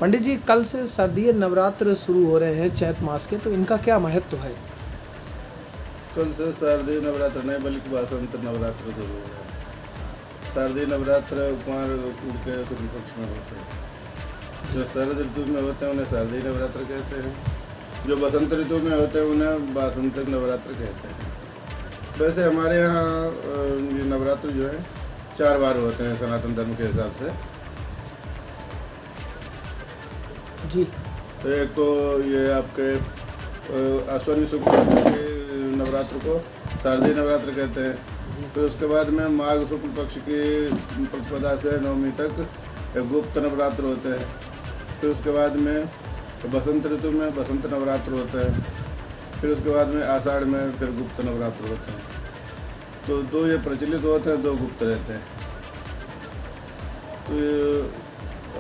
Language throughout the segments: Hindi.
पंडित जी, कल से शारदीय नवरात्र शुरू हो रहे हैं चैत मास के, तो इनका क्या महत्व है? कल से शारदीय नवरात्र नहीं बल्कि वासंत नवरात्र शुरू हो रहा है। शारदीय नवरात्र कुमार उड़ के शुक्ल पक्ष में होते हैं। जो शरद ऋतु में होते हैं उन्हें शारदीय नवरात्र कहते हैं, जो बसंत ऋतु में होते हैं उन्हें वासंत नवरात्र कहते हैं। वैसे हमारे यहाँ ये नवरात्र जो है 4 बार होते हैं सनातन धर्म के हिसाब से। जी। तो एक तो ये आपके अश्विनी शुक्ल पक्ष के नवरात्र को शारदीय नवरात्र कहते हैं। फिर उसके बाद में माघ शुक्ल पक्ष की प्रतिपदा से नवमी तक गुप्त नवरात्र होते हैं। फिर उसके बाद में बसंत ऋतु में बसंत नवरात्र होते हैं। फिर उसके बाद में आषाढ़ में फिर गुप्त नवरात्र होते हैं। तो 2 ये प्रचलित होते हैं, 2 गुप्त रहते हैं। तो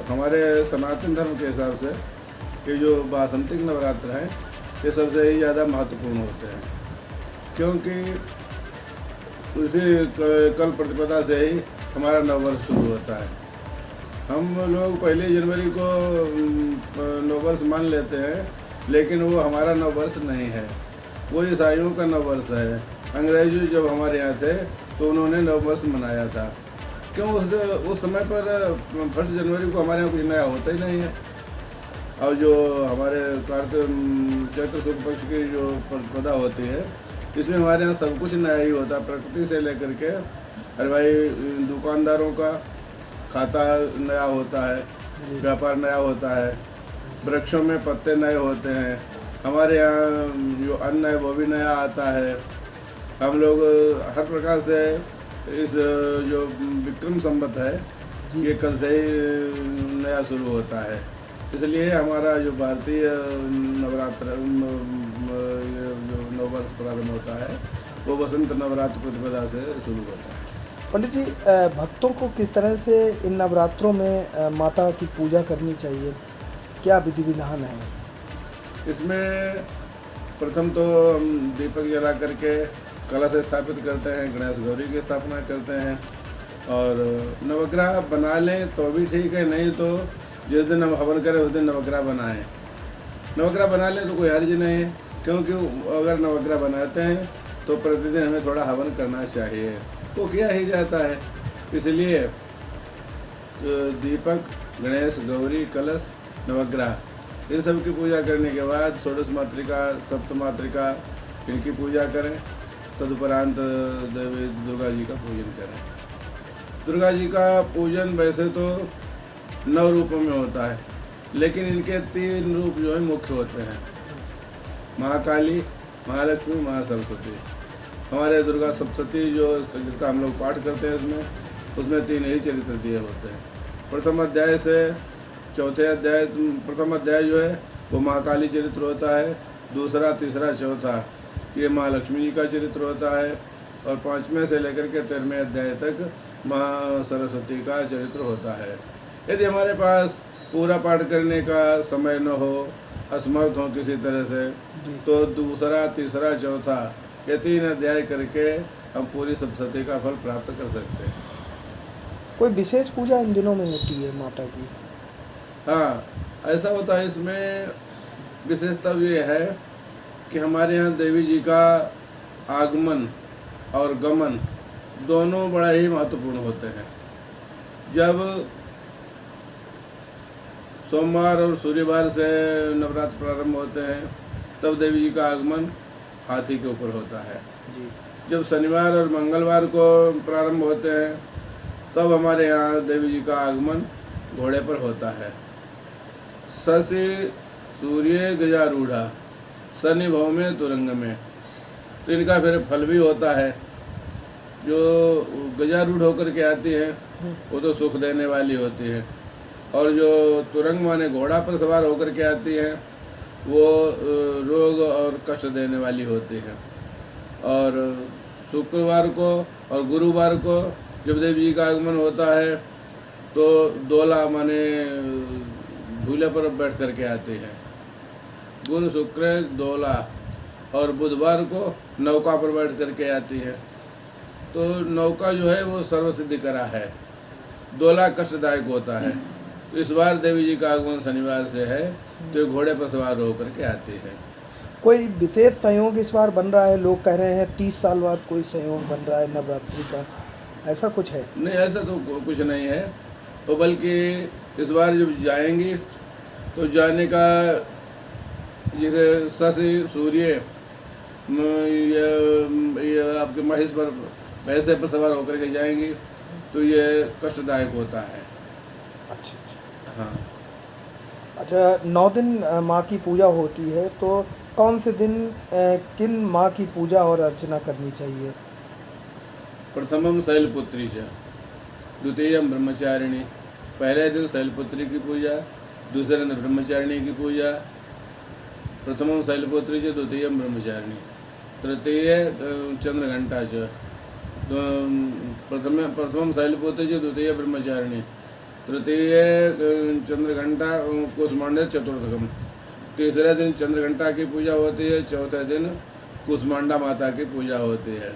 हमारे सनातन धर्म के हिसाब से ये जो वासंतिक नवरात्र हैं ये सबसे ही ज़्यादा महत्वपूर्ण होते हैं, क्योंकि उसी कल प्रतिपदा से ही हमारा नववर्ष शुरू होता है। हम लोग 1 जनवरी को नववर्ष मान लेते हैं, लेकिन वो हमारा नववर्ष नहीं है, वो ईसाइयों का नववर्ष है। अंग्रेजी जब हमारे यहाँ थे तो उन्होंने नववर्ष मनाया था। क्यों? उस समय पर 1 जनवरी को हमारे यहाँ कुछ नया होता ही नहीं है। और जो हमारे चैत्र शुक्ल पक्ष की जो प्रतिपदा होती है इसमें हमारे यहाँ सब कुछ नया ही होता है, प्रकृति से लेकर के। अरे भाई, दुकानदारों का खाता नया होता है, व्यापार नया होता है, वृक्षों में पत्ते नए होते हैं, हमारे यहाँ जो अन्न है वो भी नया आता है। हम लोग हर प्रकार से इस जो विक्रम संवत है ये कल से ही नया शुरू होता है। इसलिए हमारा जो भारतीय नवरात्र जो नववर्ष प्रारंभ होता है वो बसंत नवरात्र प्रतिपदा से शुरू होता है। पंडित जी, भक्तों को किस तरह से इन नवरात्रों में माता की पूजा करनी चाहिए? क्या विधि विधान है इसमें? प्रथम तो हम दीपक जला करके कलश स्थापित करते हैं, गणेश गौरी की स्थापना करते हैं। और नवग्रह बना लें तो भी ठीक है, नहीं तो जिस दिन हम हवन करें उस दिन नवग्रह बनाएं। नवग्रह बना लें तो कोई हर्ज नहीं है, क्योंकि अगर नवग्रह बनाते हैं तो प्रतिदिन हमें थोड़ा हवन करना चाहिए, तो किया ही जाता है। इसलिए दीपक, गणेश गौरी, कलश, नवग्रह इन सब की पूजा करने के बाद षोडश मातृका, सप्तमातृका इनकी पूजा करें। तदुपरांत देवी दुर्गा जी का पूजन करें। दुर्गा जी का पूजन वैसे तो 9 रूपों में होता है, लेकिन इनके 3 रूप जो है मुख्य होते हैं, महाकाली, महालक्ष्मी, महासरस्वती। हमारे दुर्गा सप्तशती जो जिसका हम लोग पाठ करते हैं उसमें 3 ही चरित्र दिए होते हैं। प्रथम अध्याय से चौथे अध्याय, प्रथम अध्याय जो है वो महाकाली चरित्र होता है, दूसरा, तीसरा, चौथा ये महालक्ष्मी जी का चरित्र होता है, और 5वें से लेकर के 13वें अध्याय तक माँ सरस्वती का चरित्र होता है। यदि हमारे पास पूरा पाठ करने का समय न हो, असमर्थ हो किसी तरह से, तो दूसरा, तीसरा, चौथा ये 3 अध्याय करके हम पूरी सप्तशती का फल प्राप्त कर सकते हैं। कोई विशेष पूजा इन दिनों में होती है माता की? हाँ, ऐसा होता है। इसमें विशेषता ये है कि हमारे यहाँ देवी जी का आगमन और गमन दोनों बड़ा ही महत्वपूर्ण होते हैं। जब सोमवार और सूर्यवार से नवरात्र प्रारंभ होते हैं तब देवी जी का आगमन हाथी के ऊपर होता है। जब शनिवार और मंगलवार को प्रारंभ होते हैं तब हमारे यहाँ देवी जी का आगमन घोड़े पर होता है। शशि सूर्य गजारूढ़ा शनि भव में तुरंग में, तो इनका फिर फल भी होता है। जो गजारूढ़ होकर के आती है वो तो सुख देने वाली होती है, और जो तुरंग माने घोड़ा पर सवार होकर के आती है वो रोग और कष्ट देने वाली होती है। और शुक्रवार को और गुरुवार को जब देवी जी का आगमन होता है तो दोला माने झूले पर बैठ करके आती है। गुरु, शुक्र, दोला, और बुधवार को नौका पर बैठ करके आती है। तो नौका जो है वो सर्वसिद्धि करा है। दोला कष्टदायक होता है, तो इस बार देवी जी का आगमन शनिवार से है, तो ये घोड़े पर सवार होकर के आती है। कोई विशेष संयोग इस बार बन रहा है? लोग कह रहे हैं 30 साल बाद कोई संयोग बन रहा है नवरात्रि का, ऐसा कुछ है? नहीं, ऐसा तो कुछ नहीं है, तो बल्कि इस बार जब जाएंगी तो जाने का जैसे शशि सूर्य ये आपके महेश पर भैंसे पर सवार होकर के जाएंगी, तो ये कष्टदायक होता है। अच्छा अच्छा। हाँ, अच्छा, 9 दिन माँ की पूजा होती है, तो कौन से दिन किन माँ की पूजा और अर्चना करनी चाहिए? प्रथमम शैलपुत्री से, द्वितीयम ब्रह्मचारिणी। पहले दिन शैलपुत्री की पूजा, दूसरे दिन ब्रह्मचारिणी की पूजा। प्रथमम शैलपुत्री से, द्वितीयम ब्रह्मचारिणी, तृतीय चंद्रघंटा च। प्रथमम शैलपुत्री से, द्वितीय ब्रह्मचारिणी, तृतीय चंद्रघंटा कुसमांडा चतुर्थकम। तीसरे दिन चंद्रघंटा की पूजा होती है, चौथे दिन कुसमांडा माता की पूजा होती है।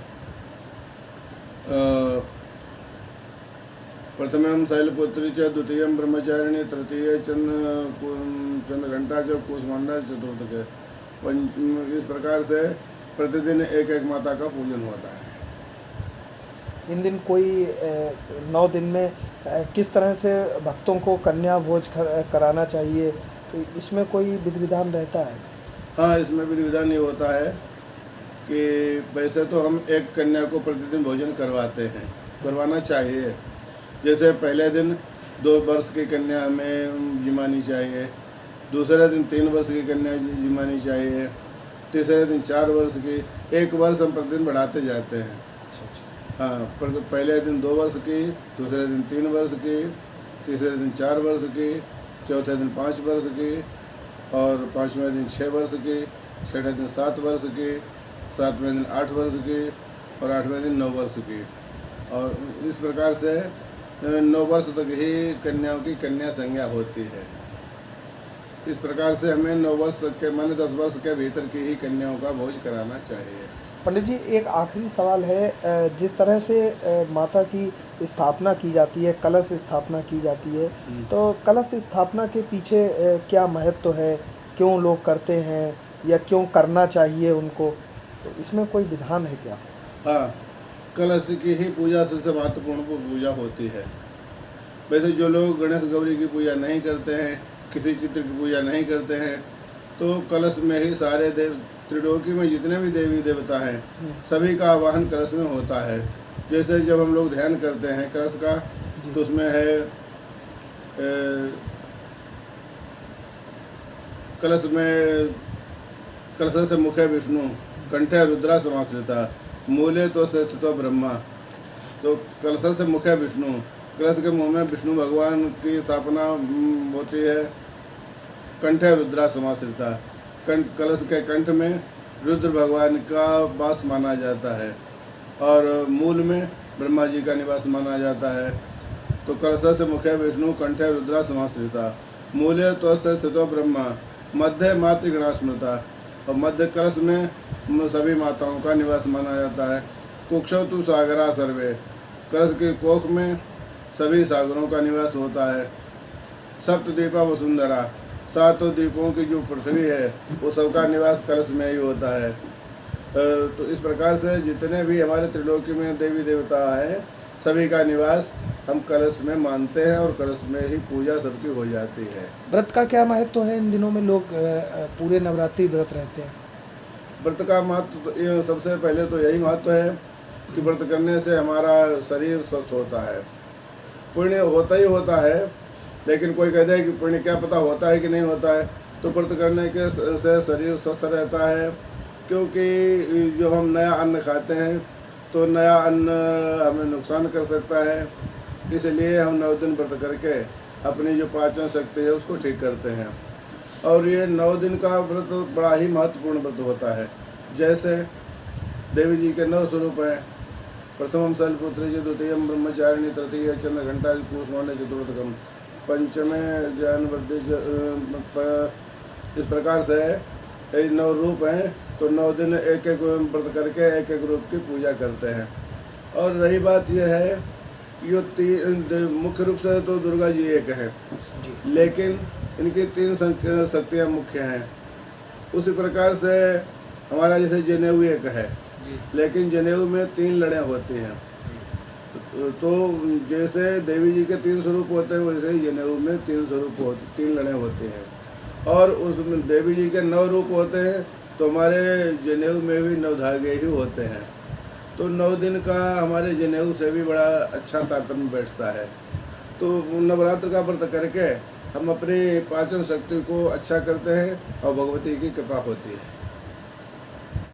प्रथमम शैलपुत्री च, द्वितीयम ब्रह्मचारिणी, तृतीय चंद्रघंटा च, कुसमांडा चतुर्थक। इस प्रकार से प्रतिदिन एक एक माता का पूजन होता है। इन दिन कोई 9 दिन में किस तरह से भक्तों को कन्या भोज कराना चाहिए, तो इसमें कोई विधि विधान रहता है? हाँ, इसमें विधि विधान ये होता है कि वैसे तो हम एक कन्या को प्रतिदिन भोजन करवाते हैं, करवाना चाहिए। जैसे पहले दिन 2 वर्ष की कन्या हमें जिमानी चाहिए, दूसरे दिन 3 वर्ष की कन्या जिमानी चाहिए, तीसरे दिन 4 वर्ष की, 1 वर्ष हम प्रतिदिन बढ़ाते जाते हैं। हाँ, पहले दिन 2 वर्ष की, दूसरे दिन 3 वर्ष की, तीसरे दिन 4 वर्ष की, चौथे दिन 5 वर्ष की, और 5वें दिन 6 वर्ष की, छठे दिन 7 वर्ष की, 7वें दिन 8 वर्ष की, और 8वें दिन 9 वर्ष की। और इस प्रकार से 9 वर्ष तक ही कन्याओं की कन्या संज्ञा होती है। इस प्रकार से हमें 9 वर्ष तक के, माने 10 वर्ष के भीतर की ही कन्याओं का भोज कराना चाहिए। पंडित जी, एक आखिरी सवाल है, जिस तरह से माता की स्थापना की जाती है, कलश स्थापना की जाती है, तो कलश स्थापना के पीछे क्या महत्व है? क्यों लोग करते हैं या क्यों करना चाहिए उनको? तो इसमें कोई विधान है क्या? हाँ, कलश की ही पूजा सबसे महत्वपूर्ण पूजा होती है। वैसे जो लोग गणेश गौरी की पूजा नहीं करते हैं, किसी चित्र की पूजा नहीं करते हैं, तो कलश में ही सारे त्रिलोकी में जितने भी देवी देवता हैं, सभी का आवाहन कलश में होता है। जैसे जब हम लोग ध्यान करते हैं कलश का, तो उसमें है कलश में, कलश से मुखे विष्णु, कंठे रुद्रा समाश्रिता, मूले तो से स्थितो ब्रह्मा। तो कलश से मुखे विष्णु, कलश के मुँह में विष्णु भगवान की स्थापना होती है। कंठे रुद्रा समाश्रिता, कलश के कंठ में रुद्र भगवान का वास माना जाता है, और मूल में ब्रह्मा जी का निवास माना जाता है। तो कलश से मुखे विष्णु, कंठे रुद्रा समाश्रिता, मूले तो से स्थितो ब्रह्मा, मध्य मातृगणा स्मृता, और मध्य कलश में सभी माताओं का निवास माना जाता है। कुक्षौ तु सागरा सर्वे, कलश के कोख में सभी सागरों का निवास होता है। सप्तद्वीपा वसुंधरा, 7 द्वीपों की जो पृथ्वी है वो सबका निवास कलश में ही होता है। तो इस प्रकार से जितने भी हमारे त्रिलोकी में देवी देवता हैं, सभी का निवास हम कलश में मानते हैं, और कलश में ही पूजा सबकी हो जाती है। व्रत का क्या महत्व है? इन दिनों में लोग पूरे नवरात्रि व्रत रहते हैं। व्रत का महत्व तो सबसे पहले तो यही महत्व है कि व्रत करने से हमारा शरीर स्वस्थ होता है। पुण्य होता ही होता है, लेकिन कोई कहता है कि पुण्य क्या पता होता है कि नहीं होता है। तो व्रत करने के से शरीर स्वस्थ रहता है, क्योंकि जो हम नया अन्न खाते हैं तो नया अन्न हमें नुकसान कर सकता है। इसलिए हम 9 दिन व्रत करके अपनी जो पाचन शक्ति है उसको ठीक करते हैं। और ये 9 दिन का व्रत बड़ा ही महत्वपूर्ण व्रत होता है। जैसे देवी जी के 9 स्वरूप हैं, प्रथमम शैलपुत्री च, द्वितीयम ब्रह्मचारिणी, तृतीय चंद्रघंटा कुसमांडा चतुर्थकम, पंचमे ज्ञान वृद्धि। इस प्रकार से ये 9 रूप हैं, तो 9 दिन एक एक व्रत करके एक एक रूप की पूजा करते हैं। और रही बात यह है यो मुख्य रूप से तो दुर्गा जी एक है, जी लेकिन इनकी 3 शक्तियाँ मुख्य हैं। उसी प्रकार से हमारा जैसे जनेऊ एक है, जी लेकिन जनेऊ में 3 लड़ें होती हैं। तो जैसे देवी जी के 3 स्वरूप होते हैं, वैसे ही जनेऊ में 3 लड़ें होती हैं। और उसमें देवी जी के 9 रूप होते हैं, तो हमारे जनेऊ में भी 9 धागे ही होते हैं। तो 9 दिन का हमारे जनेऊ से भी बड़ा अच्छा तारतम्य बैठता है। तो नवरात्र का व्रत करके हम अपनी पाचन शक्ति को अच्छा करते हैं और भगवती की कृपा होती है।